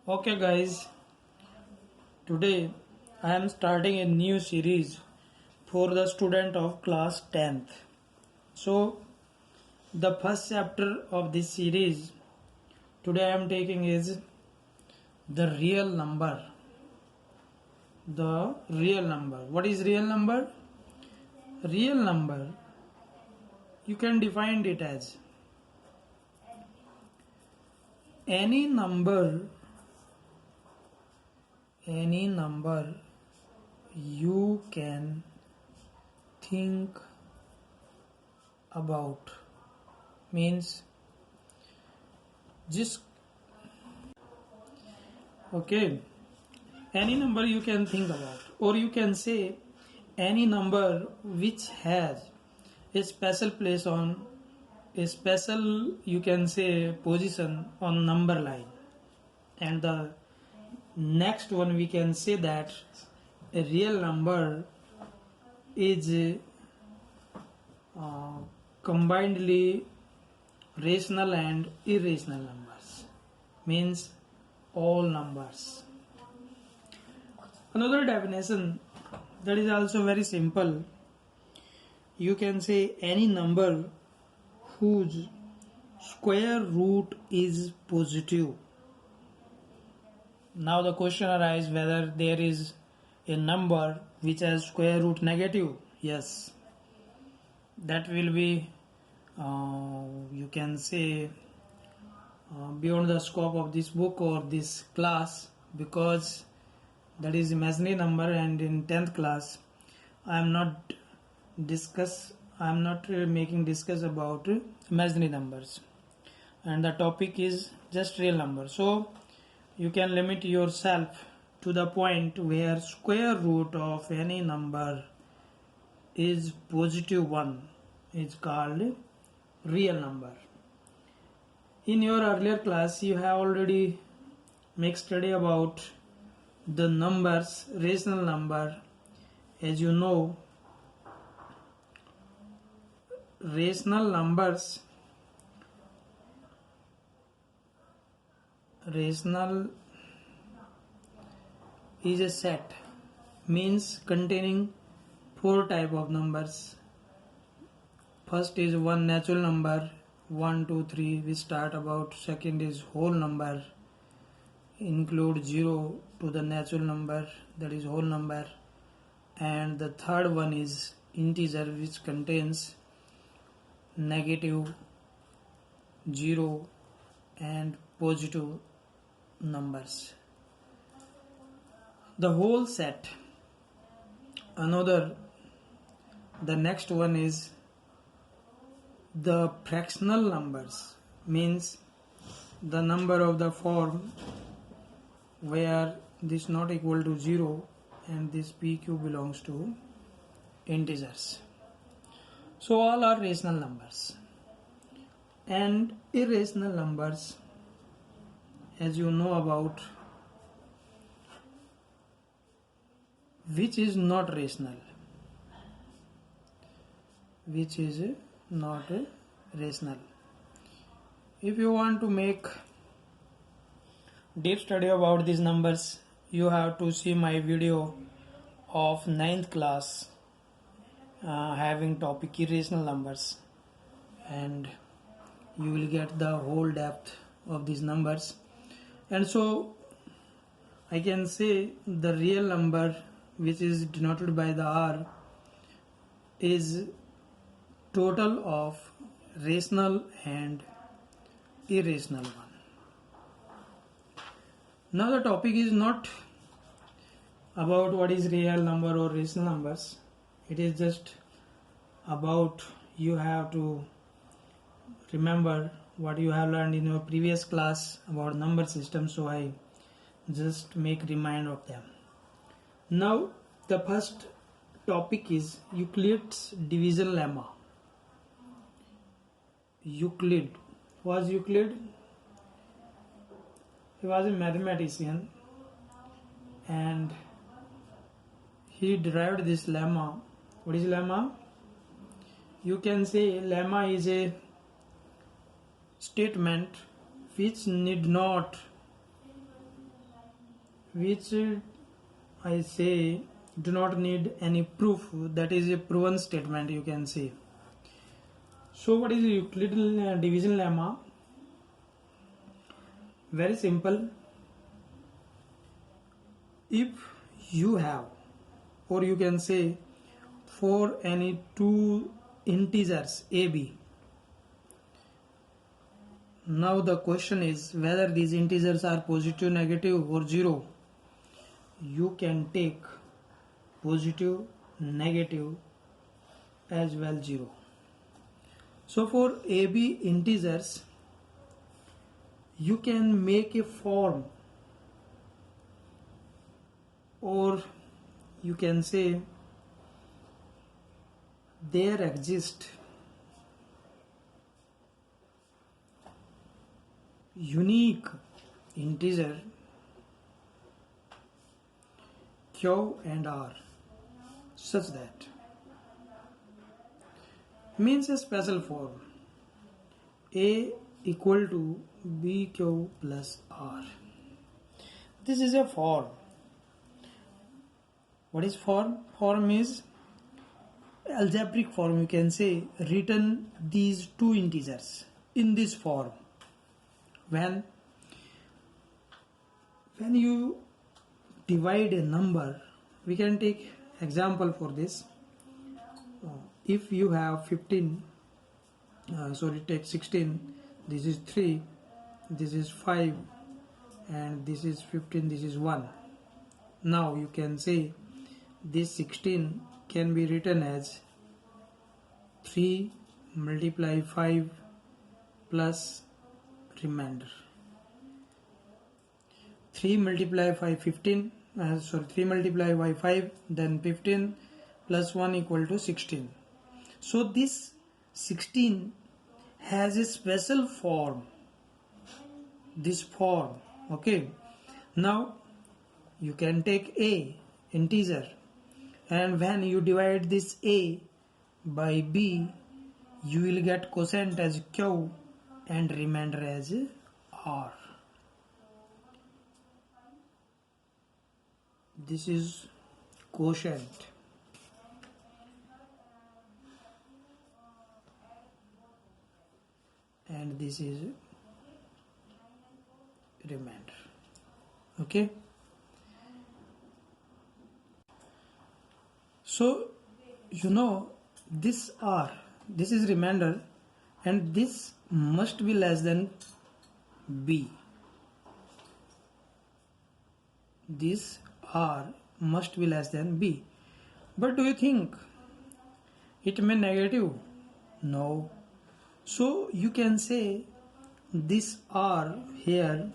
Okay, guys, today I am starting a new series for the student of class 10th. So, the first chapter of this series today I am taking is the real number. The real number. What is real number? Real number, you can define it as any number you can think about, means just okay, any number you can think about, or you can say any number which has a special place on a special, you can say, position on number line. And the next one, we can say that a real number is combinedly rational and irrational numbers, means all numbers. Another definition that is also very simple, you can say any number whose square root is positive. Now the question arises whether there is a number which has square root negative. Yes, that will be you can say beyond the scope of this book or this class, because that is imaginary number, and in 10th class I am not making discuss about imaginary numbers, and the topic is just real number. So you can limit yourself to the point where square root of any number is positive 1 is called real number. In your earlier class you have already make study about the numbers, rational number. As you know, rational is a set, means containing four type of numbers. First is one natural number, 1 2 3 we start about. Second is whole number, include 0 to the natural number, that is whole number. And the third one is integer, which contains negative, 0 and positive numbers. The whole set. The next one is the fractional numbers, means the number of the form where this not equal to 0 and this PQ belongs to integers. So all are rational numbers. And irrational numbers, as you know about, which is not rational. If you want to make deep study about these numbers, you have to see my video of 9th class having topic irrational numbers, and you will get the whole depth of these numbers. And so I can say the real number, which is denoted by the R, is total of rational and irrational one. Now the topic is not about what is real number or rational numbers. It is just about you have to remember what you have learned in your previous class about number system, so I just make remind of them. Now the first topic is Euclid's division lemma. Euclid. Was Euclid? He was a mathematician and he derived this lemma. What is lemma? You can say lemma is a statement which need not which I say do not need any proof. That is a proven statement, you can say. So what is Euclid's division lemma? Very simple. If you have, or you can say for any two integers a b, now the question is whether these integers are positive, negative or zero. You can take positive, negative as well zero. So for AB integers, you can make a form, or you can say there exist unique integer Q and R such that means a special form A equal to BQ plus R. This is a form. What is form? Form is algebraic form, you can say, written these two integers in this form. When you divide a number, we can take example for this. If you have 15, take 16, this is 3, this is 5, and this is 15, this is 1. Now you can say this 16 can be written as 3 multiply 5 plus remainder. 3 multiply 5 15, 3 multiply by 5, then 15 plus 1 equal to 16. So this 16 has a special form, this form. Okay, now you can take a integer, and when you divide this a by b, you will get quotient as q and remainder as r. This is quotient. And this is remainder. Okay. So you know this r, this is remainder, and this must be less than b. This r must be less than b. But do you think it may negative? No. So you can say this r here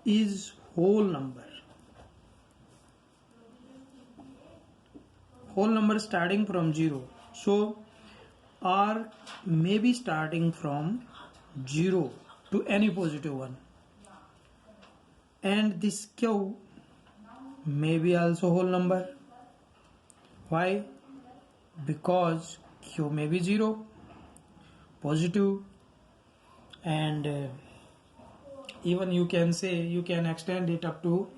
is whole number. Whole number starting from 0. So r may be starting from 0 to any positive one. And this q may be also whole number. Why? Because q may be 0, positive, and even you can say you can extend it up to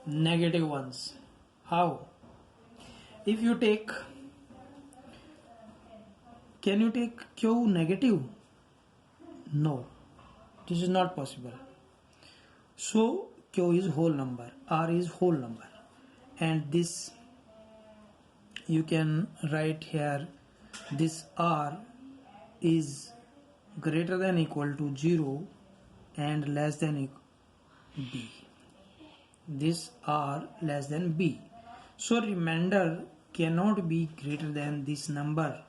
negative ones. How? If you take, can you take q negative? No, this is not possible. So q is whole number, r is whole number, and this you can write here, this r is greater than equal to 0 and less than b. This r less than b. So remainder cannot be greater than this number.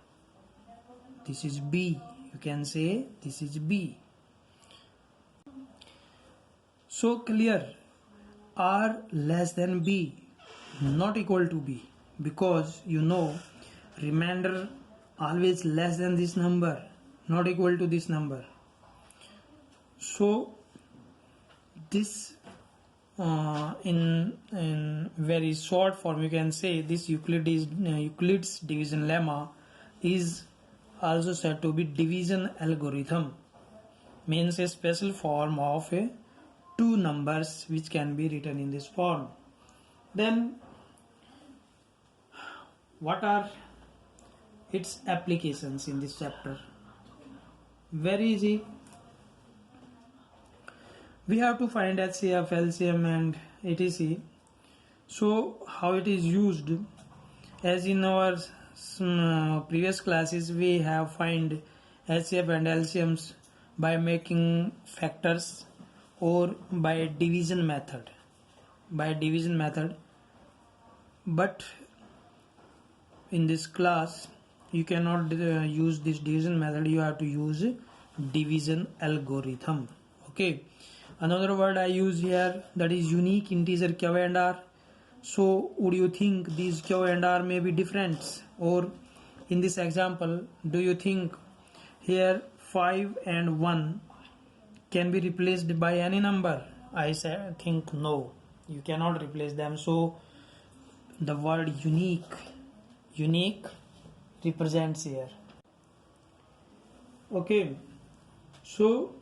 This is b. You can say this is b. So clear, r less than b, not equal to b, because you know remainder always less than this number, not equal to this number. So this in very short form you can say this Euclid's division lemma is also said to be division algorithm, means a special form of a two numbers which can be written in this form. Then what are its applications in this chapter? Very easy. We have to find HCF, LCM and etc. So how it is used? As in our previous classes, we have find HCF and LCMs by making factors or by division method. But in this class you cannot use this division method. You have to use division algorithm. Okay, another word I use here, that is unique integer Q and R. So would you think these Q and R may be different? Or in this example, do you think here 5 and 1 can be replaced by any number? I think no, you cannot replace them. So the word unique represents here. Okay, so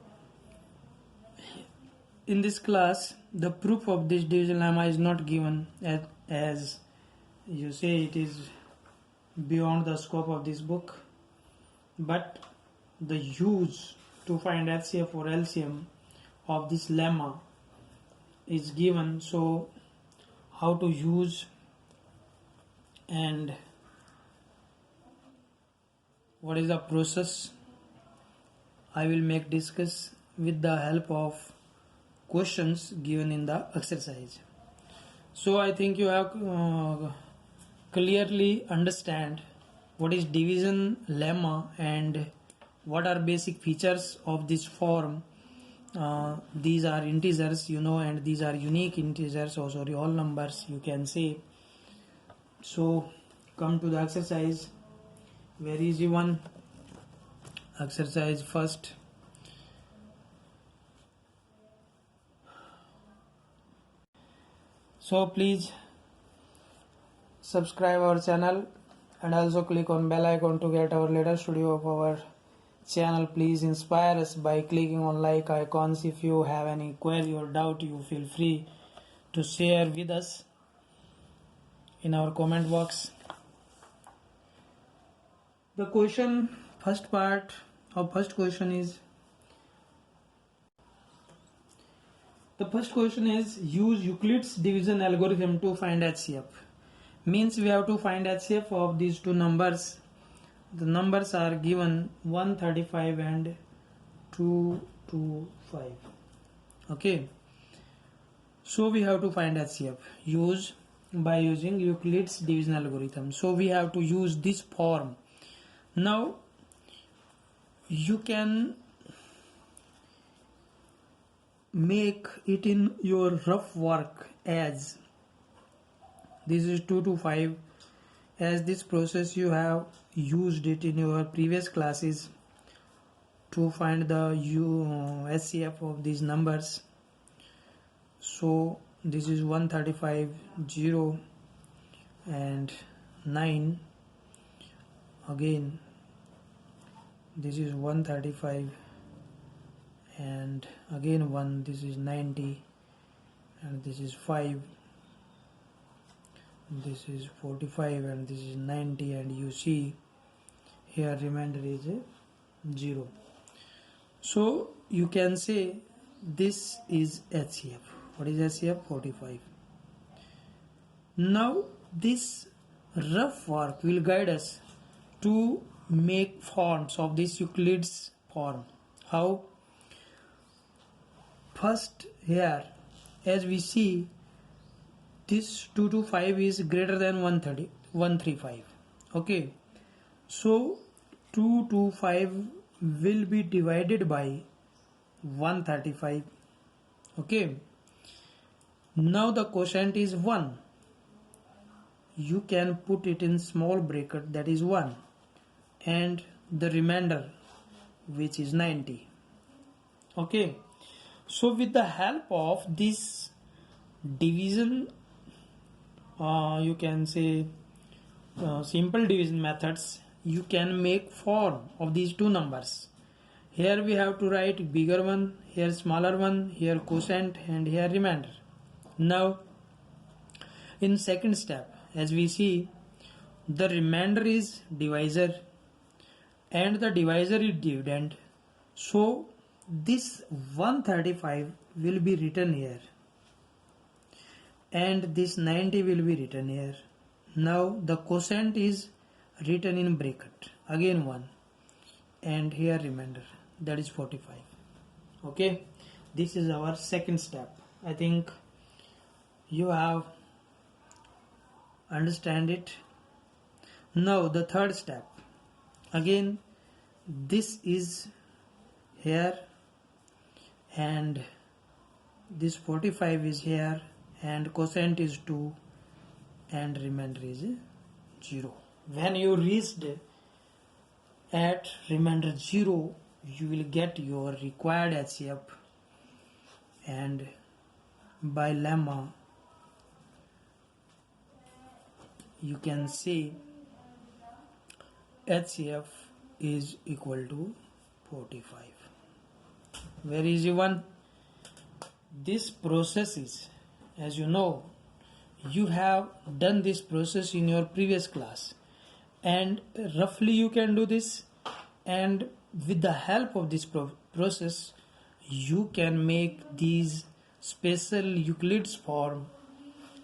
in this class the proof of this division lemma is not given, as you say it is beyond the scope of this book, but the use to find HCF or LCM of this lemma is given. So how to use and what is the process, I will make discuss with the help of questions given in the exercise. So I think you have clearly understand what is division lemma and what are basic features of this form. These are integers, and these are unique integers, or sorry, all numbers you can say. So come to the exercise, very easy one. Exercise first. So please subscribe our channel and also click on bell icon to get our latest video of our channel. Please inspire us by clicking on like icons. If you have any query or doubt, you feel free to share with us in our comment box. The question, first part of first question is, use Euclid's division algorithm to find HCF. Means we have to find HCF of these two numbers. The numbers are given 135 and 225. Okay. So we have to find HCF by using Euclid's division algorithm. So we have to use this form. Now you can make it in your rough work as this is 225, as this process you have used it in your previous classes to find the HCF of these numbers. So this is 135, 0 and 9. Again this is 135 and again 1, this is 90 and this is 5, this is 45 and this is 90, and you see here remainder is 0. So you can say this is HCF. What is HCF? 45. Now this rough work will guide us to make forms of this Euclid's form. How? First here, as we see, this 225 is greater than 135. Okay, so 225 will be divided by 135. Okay, now the quotient is 1. You can put it in small bracket, that is 1, and the remainder, which is 90. Okay, so with the help of this division, you can say simple division methods, you can make form of these two numbers. Here we have to write bigger one, here smaller one, here quotient, and here remainder. Now in second step, as we see, the remainder is divisor and the divisor is dividend. So this 135 will be written here and this 90 will be written here. Now the quotient is written in bracket, again 1, and here remainder, that is 45. Okay, this is our second step. I think you have understand it. Now the third step, again this is here and this 45 is here and quotient is 2 and remainder is 0. When you reached at remainder 0, you will get your required HCF, and by lemma you can see HCF is equal to 45. Very easy one. This process is, as you know, you have done this process in your previous class, and roughly you can do this, and with the help of this process you can make these special Euclid's form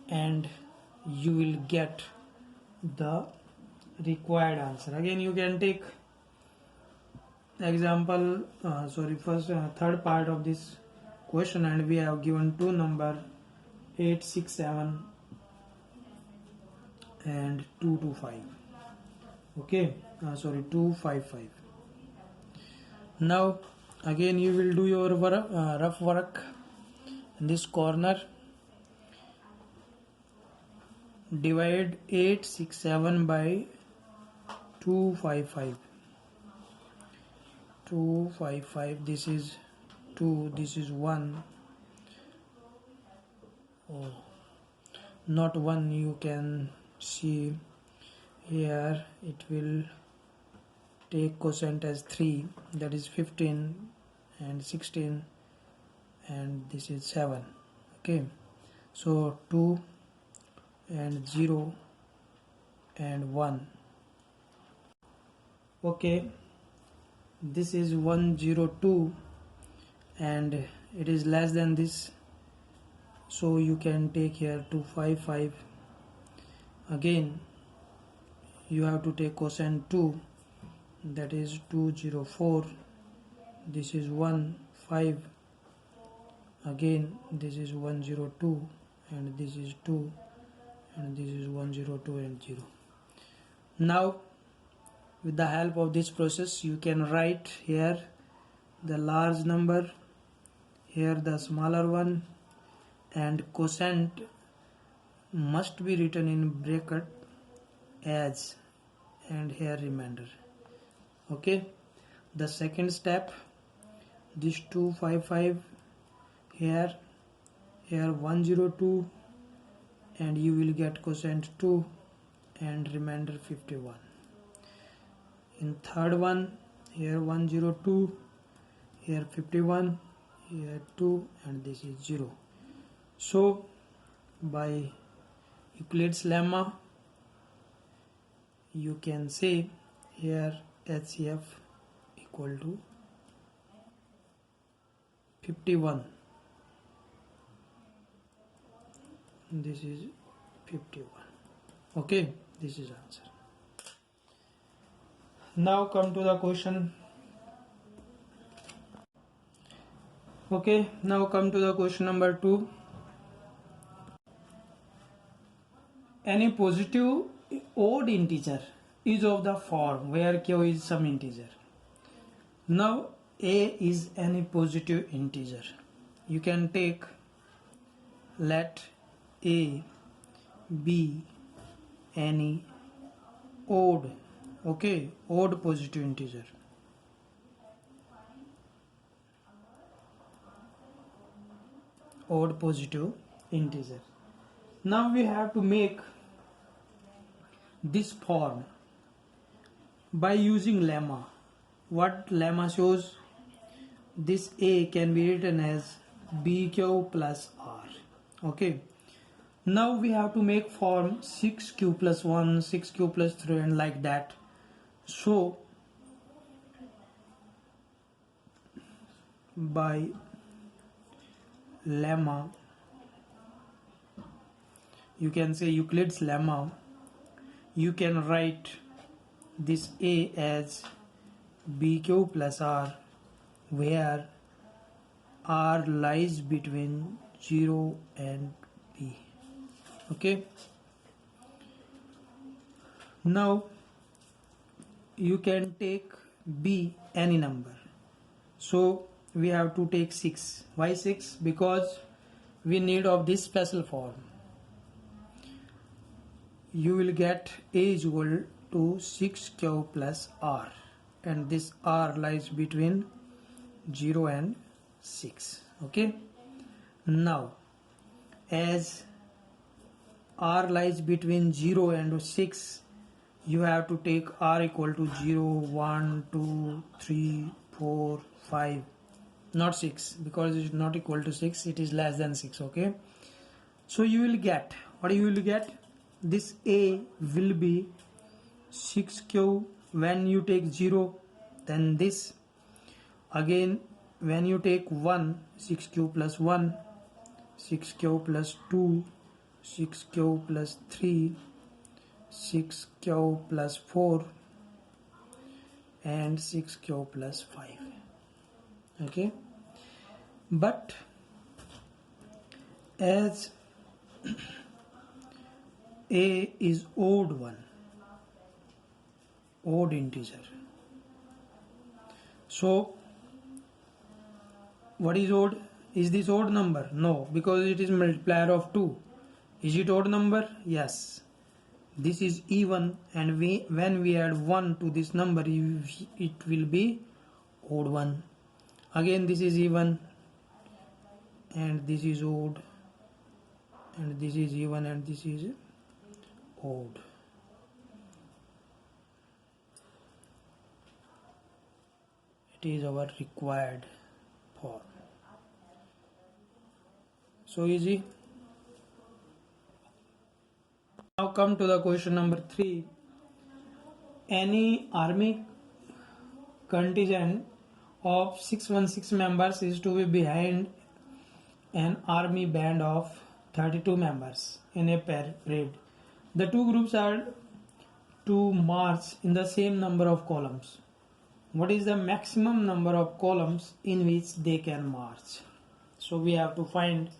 and you will get the required answer. Again you can take example third part of this question, and we have given two number 867 and 225. Okay, 255. Now again you will do your rough work in this corner. Divide 867 by 255. 255, this is 2, this is 1. Oh, not 1, you can see here it will take quotient as 3, that is 15 and 16, and this is 7. Okay, so 2 and 0 and 1. Okay, this is 102 and it is less than this, so you can take here 255. Again you have to take quotient 2, that is 204. This is 1 5. Again this is 102 and this is 2 and this is 102 and 0. Now with the help of this process you can write here the large number, here the smaller one, and quotient must be written in bracket as, and here remainder. Okay, the second step, this 255 here 102, and you will get quotient 2 and remainder 51. In third one, here 102, here 51, here 2, and this is 0. So by Euclid's lemma you can say here HCF equal to 51. This is 51. Okay, this is answer. Now come to the question. Okay, now come to the question number 2. Any positive odd integer is of the form where q is some integer. Now a is any positive integer. You can take, let a be any odd, okay, odd positive integer. Odd positive integer. Now we have to make this form by using lemma. What lemma shows? this A can be written as BQ plus R. Okay. Now we have to make form 6Q plus 1, 6Q plus 3 and like that. So by lemma, you can say Euclid's lemma, you can write this A as BQ plus R, where R lies between 0 and B. Okay. Now you can take B any number. So we have to take 6. Why 6? Because we need of this special form. You will get A is equal to 6Q plus R, and this R lies between 0 and 6. Okay. Now as R lies between 0 and 6, you have to take R equal to 0, 1, 2, 3, 4, 5, not 6, because it is not equal to 6, it is less than 6. Okay. So you will get, what you will get? This A will be 6Q when you take 0, then this again when you take 1, 6Q plus 1, 6Q plus 2, 6Q plus 3, 6Q plus 4 and 6Q plus 5. Okay. But as A is odd one, odd integer, so what is odd? Is this odd number? No, because it is multiplier of 2. Is it odd number? Yes. This is even, and when we add 1 to this number, it will be odd one. Again this is even, and this is odd, and this is even, and this is odd. It is our required form. So easy. Now come to the question number 3. Any army contingent of 616 members is to be behind an army band of 32 members in a parade. The two groups are to march in the same number of columns. What is the maximum number of columns in which they can march? So we have to find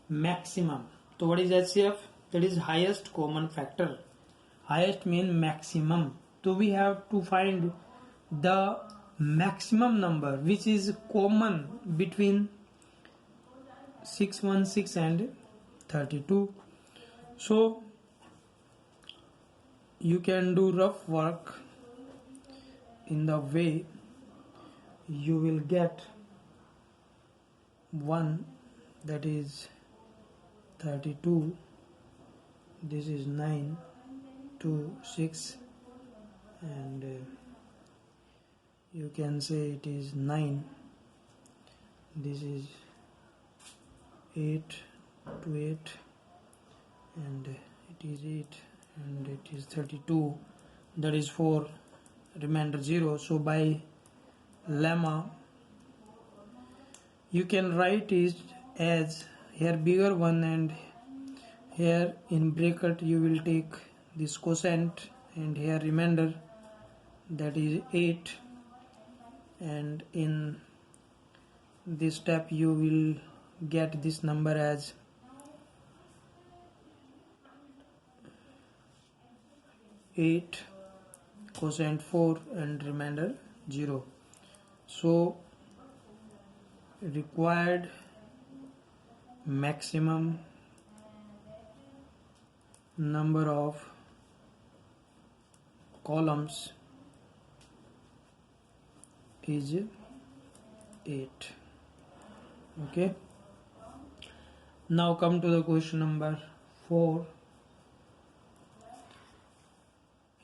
maximum. So what is HCF? That is highest common factor. Highest means maximum. So we have to find the maximum number which is common between 616 and 32. So you can do rough work in the way you will get 1, that is 32, this is 9, 2, 6, and you can say it is 9, this is 8 to 8, and it is 8, and it is 32, that is 4, remainder 0. So by lemma you can write it as here bigger one, and here in bracket you will take this quotient, and here remainder, that is 8, and in this step you will get this number as 8 quotient 4 and remainder 0. So required maximum number of columns is 8. Okay. Now come to the question number 4.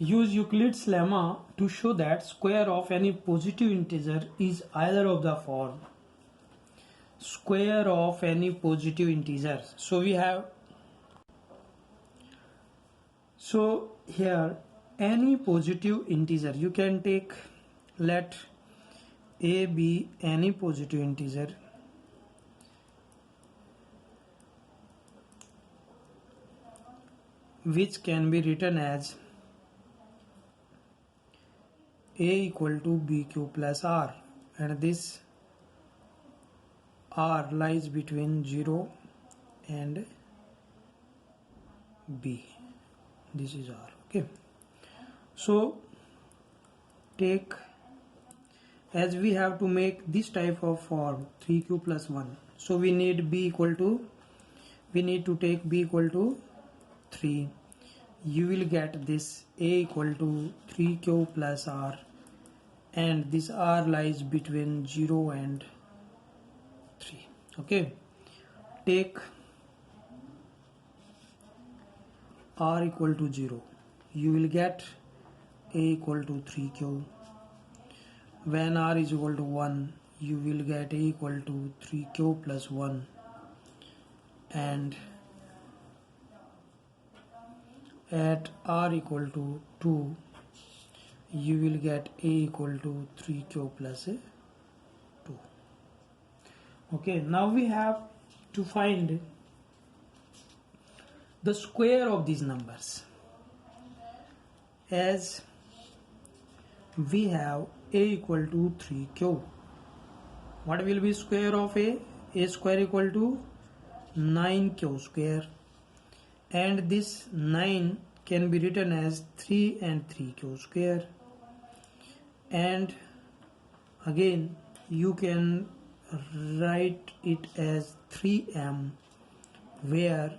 Use Euclid's lemma to show that square of any positive integer is either of the form square of any positive integer. So we have, so here any positive integer you can take, let a be any positive integer which can be written as a equal to bq plus r, and this r lies between 0 and b. This is r. Okay, so take, as we have to make this type of form 3q plus 1, so we need b equal to, we need to take b equal to 3. You will get this a equal to 3q plus r, and this r lies between 0 and 3. Okay, take r equal to 0, you will get a equal to 3q. When r is equal to 1, you will get a equal to 3q plus 1, and at r equal to 2, you will get a equal to 3q plus 2. Okay, now we have to find the square of these numbers. As we have a equal to 3q, what will be square of a? A square equal to 9q square, and this 9 can be written as 3 and 3q square, and again you can write it as 3m, where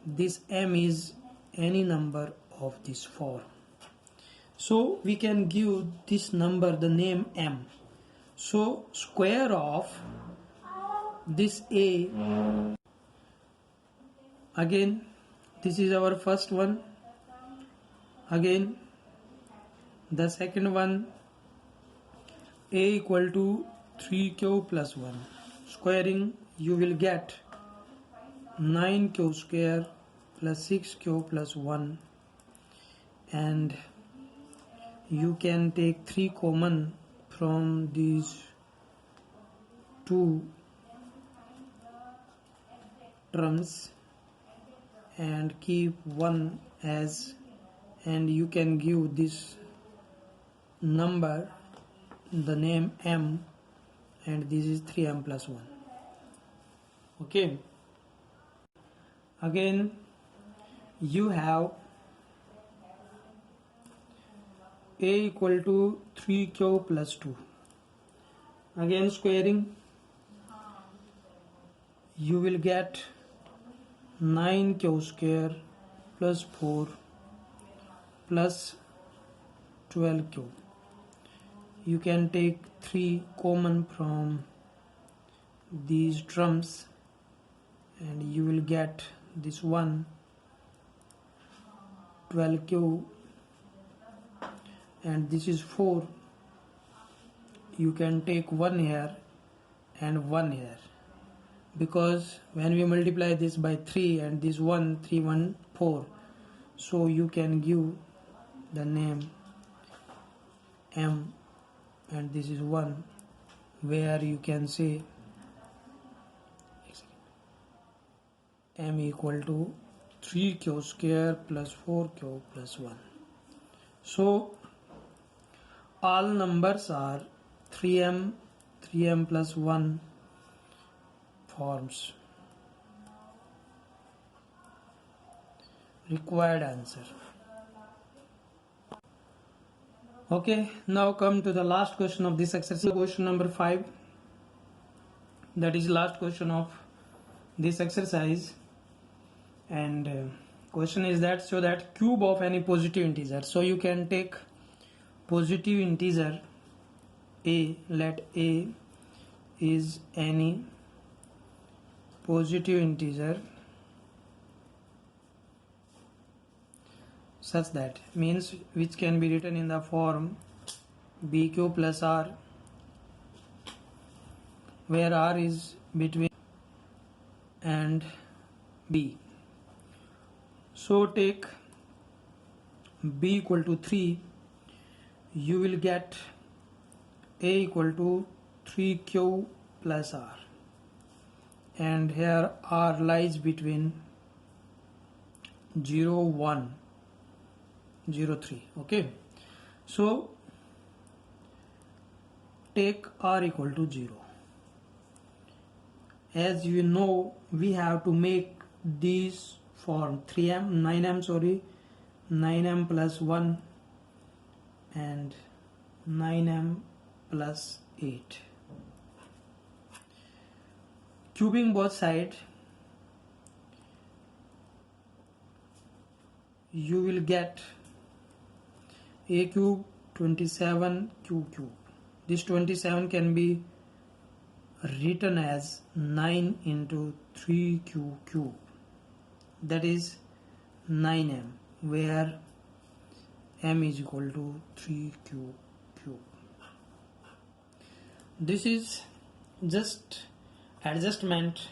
this m is any number of this form. So we can give this number the name m. So square of this a, again this is our first one, again the second one, a equal to 3q plus 1, squaring you will get 9q square plus 6q plus 1, and you can take 3 common from these two terms and keep 1 as, and you can give this number the name m, and this is 3m plus 1. Okay, again you have a equal to 3q plus 2, again squaring you will get 9q square plus 4 plus 12q. You can take 3 common from these terms and you will get this one, 12q, and this is 4. You can take 1 here and 1 here, because when we multiply this by 3 and this 1, 3, 1, 4, so you can give the name m, and this is 1, where you can say m equal to 3q square plus 4q plus 1. So all numbers are 3m, 3m plus 1 forms. Required answer. Okay, now come to the last question of this exercise, question number 5. That is last question of this exercise, and question is that, so that cube of any positive integer. So you can take positive integer a, let a is any positive integer such that, means which can be written in the form bq plus r, where R is between and B. So take B equal to 3, you will get A equal to 3Q plus R, and here R lies between 0, 1, 0, 3. Okay, so take R equal to 0. As you know, we have to make these form 9m plus 1 and 9m plus 8. Cubing both sides, you will get A cube 27 Q cube. This 27 can be written as 9 into 3Q cube, that is 9m, where m is equal to 3Q cube. This is just adjustment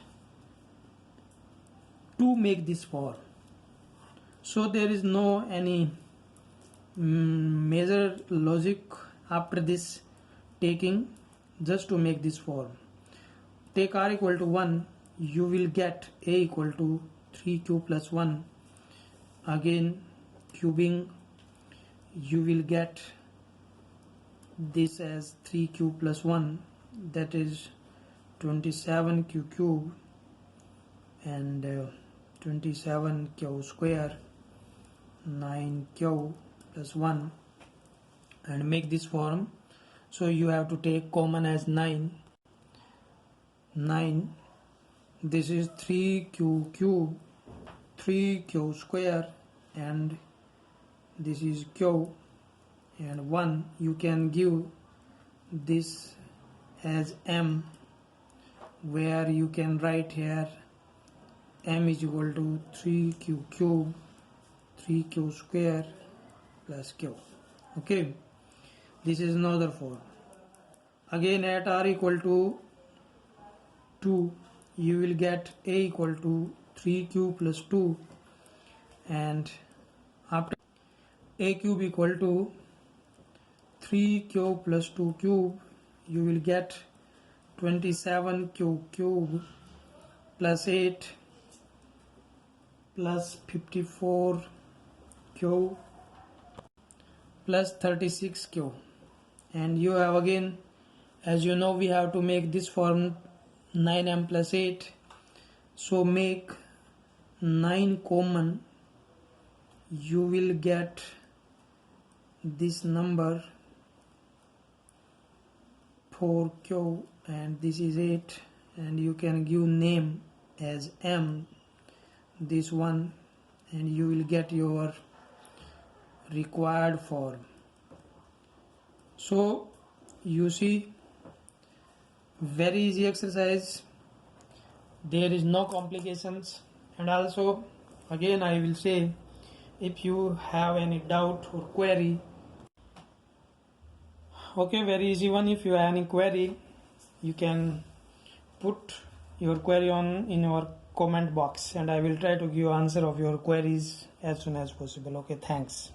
to make this form, so there is no any major logic after this taking, just to make this form. Take R equal to 1, you will get A equal to 3Q plus 1. Again cubing, you will get this as 3Q plus 1, that is 27Q cube, and 27Q square, 9Q plus 1, and make this form. So you have to take common as 9. This is 3Q cube, 3Q square, and this is Q, and 1. You can give this as m, where you can write here m is equal to 3Q cube, 3Q square plus Q. Okay, this is another form. Again, at R equal to 2, you will get A equal to 3Q plus 2, and after A cube equal to 3Q plus 2 cube, you will get 27Q cube plus 8 plus 54Q plus 36Q, and you have again, as you know, we have to make this form 9m plus 8, so make 9 common, you will get this number 4Q, and this is 8, and you can give name as m, this one, and you will get your required form. So you see, very easy exercise, there is no complications. And also again I will say, if you have any doubt or query, okay, very easy one, if you have any query, you can put your query on in your comment box, and I will try to give answer of your queries as soon as possible. Okay, thanks.